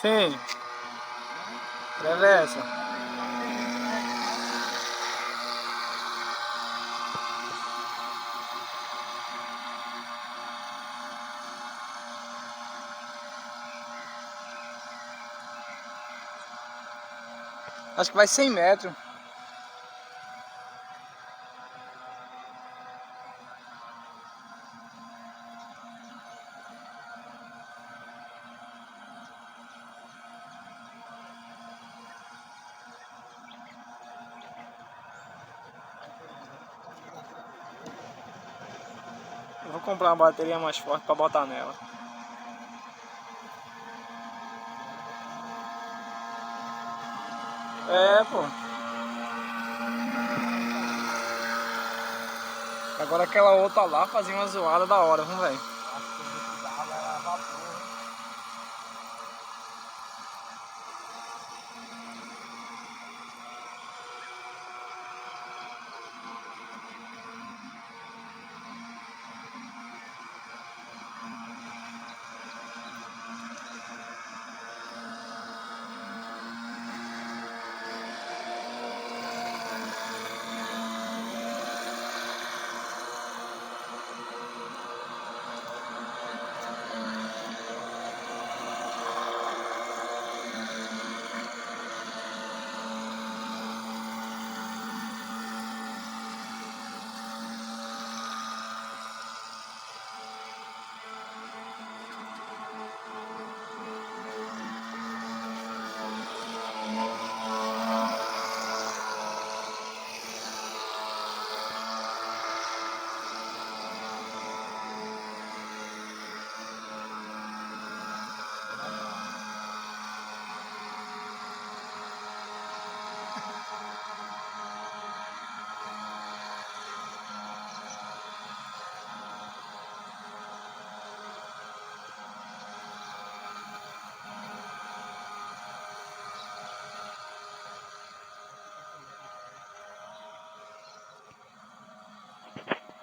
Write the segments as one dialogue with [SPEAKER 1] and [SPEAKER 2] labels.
[SPEAKER 1] Sim. Leva essa. Acho que vai 100 metros. Eu vou comprar uma bateria mais forte para botar nela. É, pô. Agora aquela outra lá fazia uma zoada da hora, vamos ver.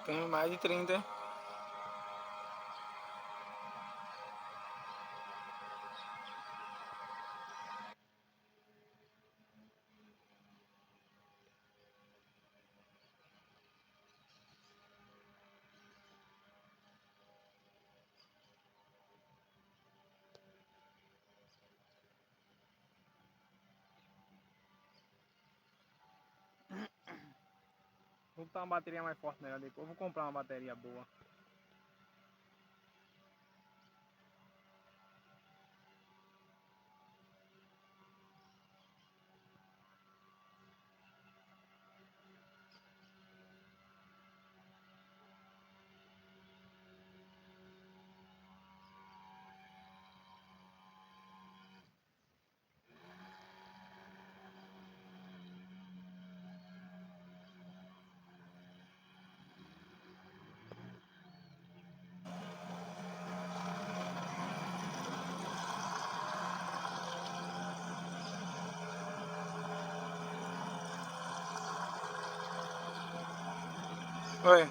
[SPEAKER 1] Tem mais de 30. Vou botar uma bateria mais forte nela depois. Vou comprar uma bateria boa. Oi.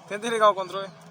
[SPEAKER 1] Tenta desligar o controle.